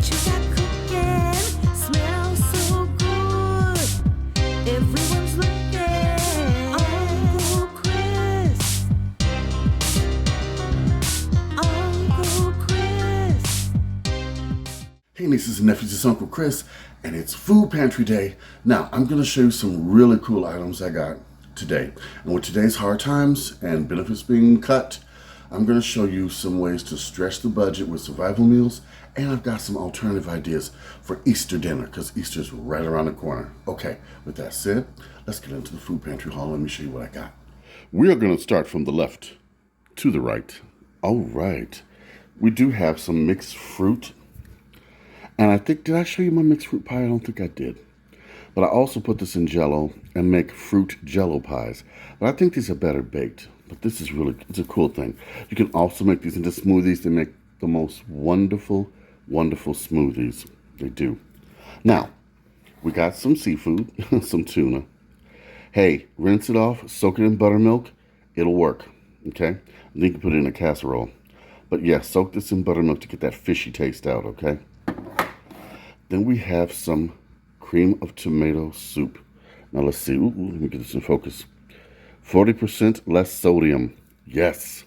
you got cooking smells so good. Everyone's looking. Uncle Chris. Uncle Chris. Hey nieces and nephews, it's Uncle Chris, and it's Food Pantry Day. Now, I'm going to show you some really cool items I got today. And with today's hard times and benefits being cut, I'm going to show you some ways to stretch the budget with survival meals, and I've got some alternative ideas for Easter dinner, because Easter's right around the corner. Okay, with that said, let's get into the Food Pantry haul. Let me show you what I got. We are going to start from the left to the right. All right. We do have some mixed fruit. And I think, did I show you my mixed fruit pie? I don't think I did. But I also put this in Jell-O and make fruit Jell-O pies. But I think these are better baked. But this is really, it's a cool thing. You can also make these into smoothies. They make the most wonderful, wonderful smoothies. They do. Now, we got some seafood, some tuna. Hey, rinse it off, soak it in buttermilk. It'll work, okay? And then you can put it in a casserole. But yeah, soak this in buttermilk to get that fishy taste out, okay? Then we have some cream of tomato soup. Now let's see. Ooh, let me get this in focus. 40% less sodium. Yes.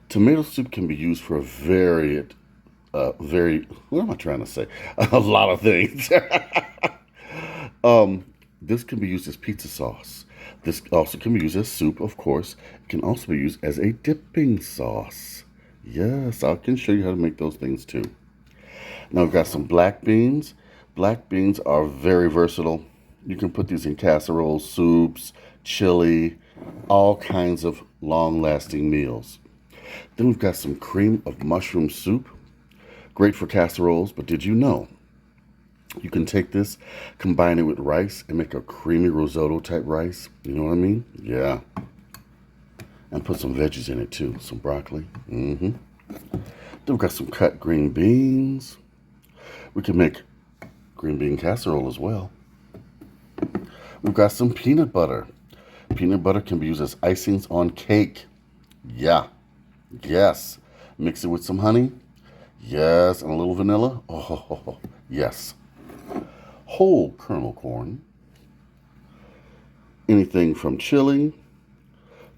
Tomato soup can be used for what am I trying to say? A lot of things. This can be used as pizza sauce. This also can be used as soup, of course. It can also be used as a dipping sauce. Yes, I can show you how to make those things too. Now we've got some black beans. Black beans are very versatile. You can put these in casseroles, soups, chili, all kinds of long-lasting meals. Then we've got some cream of mushroom soup. Great for casseroles, but did you know you can take this, combine it with rice, and make a creamy risotto type rice? You know what I mean? Yeah. And put some veggies in it too, some broccoli. Then we've got some cut green beans. We can make green bean casserole as well. We've got some peanut butter. Peanut butter can be used as icings on cake. Yeah. Yes. Mix it with some honey. Yes. And a little vanilla. Oh, yes. Whole kernel corn. Anything from chili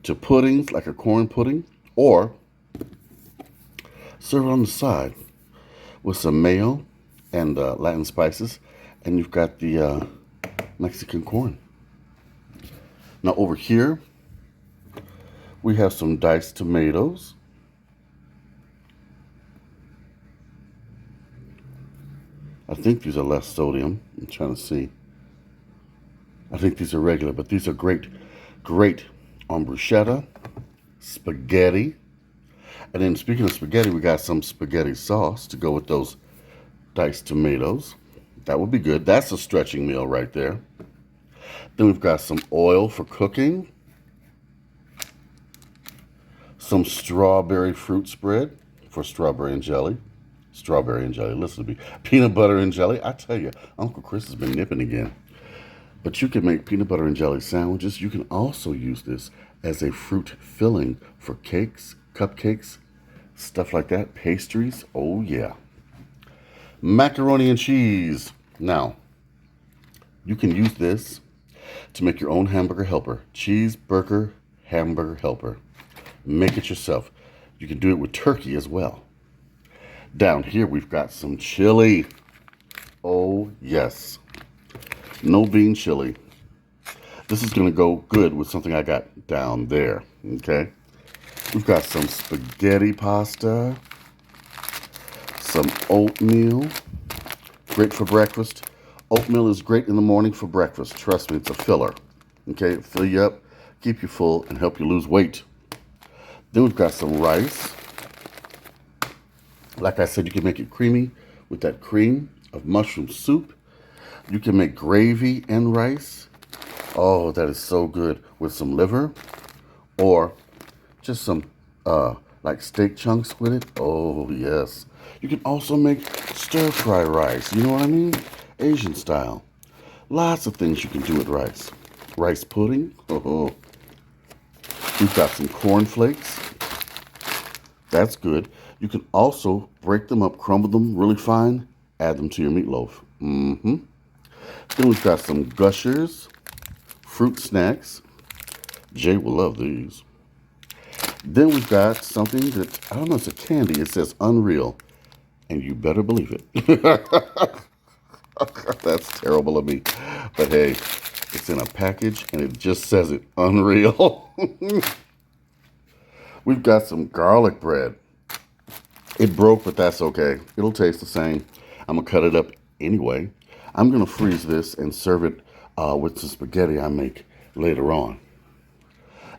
to puddings, like a corn pudding, or serve it on the side with some mayo and Latin spices, and you've got the Mexican corn. Now over here, we have some diced tomatoes. I think these are less sodium. I'm trying to see. I think these are regular, but these are great on bruschetta, spaghetti. And then speaking of spaghetti, we got some spaghetti sauce to go with those diced tomatoes. That would be good. That's a stretching meal right there. Then we've got some oil for cooking. Some strawberry fruit spread for strawberry and jelly. Strawberry and jelly, listen to me. Peanut butter and jelly. I tell you, Uncle Chris has been nipping again. But you can make peanut butter and jelly sandwiches. You can also use this as a fruit filling for cakes, cupcakes, stuff like that, pastries. Oh yeah. Macaroni and cheese. Now, you can use this to make your own hamburger helper. Cheeseburger hamburger helper. Make it yourself. You can do it with turkey as well. Down here we've got some chili. Oh yes. No bean chili. This is going to go good with something I got down there. Okay. We've got some spaghetti pasta. Some oatmeal. Great for breakfast. Oatmeal is great in the morning for breakfast. Trust me, it's a filler. Okay, it'll fill you up, keep you full, and help you lose weight. Then we've got some rice. Like I said, you can make it creamy with that cream of mushroom soup. You can make gravy and rice. Oh, that is so good with some liver or just some like steak chunks with it. Oh, yes. You can also make stir-fry rice. You know what I mean? Asian style. Lots of things you can do with rice. Rice pudding. Oh. We've got some cornflakes. That's good. You can also break them up, crumble them really fine, add them to your meatloaf. Mm-hmm. Then we've got some Gushers, fruit snacks. Jay will love these. Then we've got something that, I don't know, it's a candy. It says Unreal. And you better believe it. That's terrible of me. But hey, it's in a package and it just says it, Unreal. We've got some garlic bread. It broke, but that's okay. It'll taste the same. I'm going to cut it up anyway. I'm going to freeze this and serve it with some spaghetti I make later on.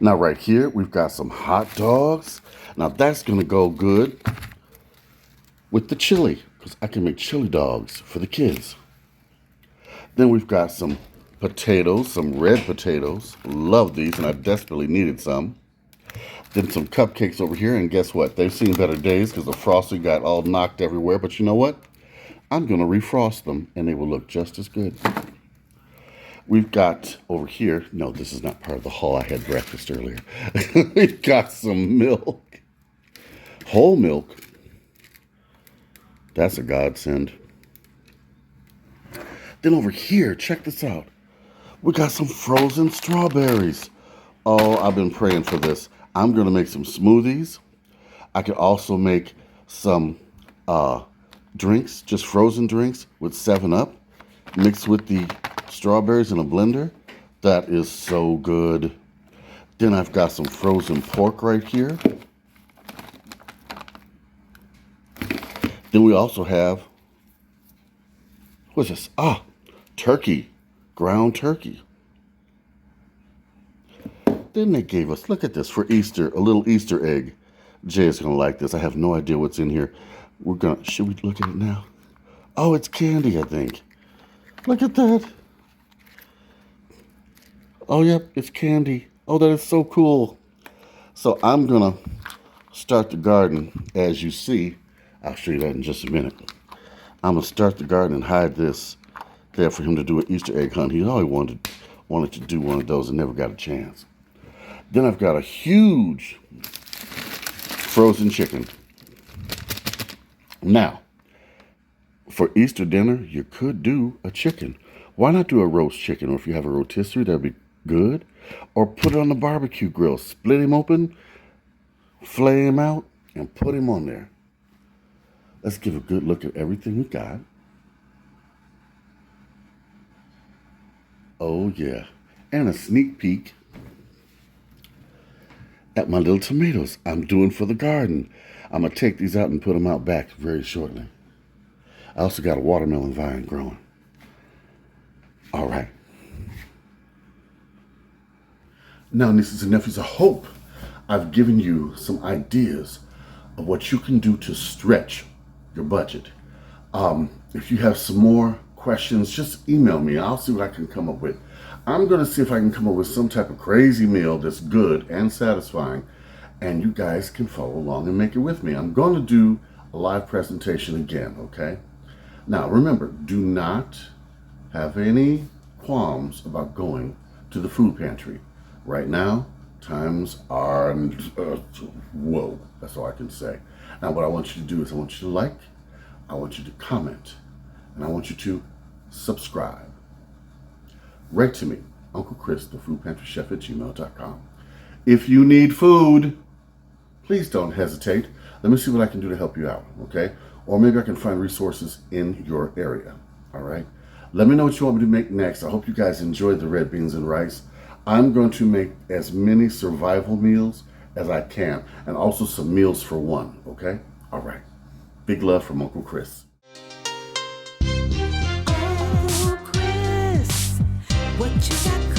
Now right here, we've got some hot dogs. Now that's going to go good with the chili, because I can make chili dogs for the kids. Then we've got some potatoes, some red potatoes. Love these, and I desperately needed some. Then some cupcakes over here, and guess what? They've seen better days because the frosting got all knocked everywhere. But you know what? I'm going to refrost them, and they will look just as good. We've got over here, no, this is not part of the haul. I had breakfast earlier. We've got some milk, whole milk. That's a godsend. Then over here, check this out. We got some frozen strawberries. Oh, I've been praying for this. I'm going to make some smoothies. I could also make some drinks, just frozen drinks with 7-Up, mixed with the strawberries in a blender. That is so good. Then I've got some frozen pork right here. Then we also have, what's this? Turkey, ground turkey. Then they gave us, look at this, for Easter, a little Easter egg. Jay is going to like this. I have no idea what's in here. Should we look at it now? Oh, it's candy, I think. Look at that. Oh, yep, it's candy. Oh, that is so cool. So I'm going to start the garden, as you see. I'll show you that in just a minute. I'm going to start the garden and hide this there for him to do an Easter egg hunt. He always wanted to do one of those and never got a chance. Then I've got a huge frozen chicken. Now, for Easter dinner, you could do a chicken. Why not do a roast chicken? Or if you have a rotisserie, that'd be good. Or put it on the barbecue grill. Split him open, flay him out, and put him on there. Let's give a good look at everything we got. Oh, yeah. And a sneak peek at my little tomatoes I'm doing for the garden. I'm going to take these out and put them out back very shortly. I also got a watermelon vine growing. All right. Now, nieces and nephews, I hope I've given you some ideas of what you can do to stretch your budget. If you have some more questions, just email me. I'll see what I can come up with. I'm going to see if I can come up with some type of crazy meal that's good and satisfying, and you guys can follow along and make it with me. I'm going to do a live presentation again, okay? Now, remember, do not have any qualms about going to the food pantry. Right now, times are, whoa, that's all I can say. Now, what I want you to do is I want you to like, I want you to comment, and I want you to subscribe. Write to me, Uncle Chris, the Food Pantry Chef at gmail.com. If you need food, please don't hesitate. Let me see what I can do to help you out, okay? Or maybe I can find resources in your area, all right? Let me know what you want me to make next. I hope you guys enjoyed the red beans and rice. I'm going to make as many survival meals as I can, and also some meals for one, okay? All right. Big love from Uncle Chris. Uncle Chris, what you got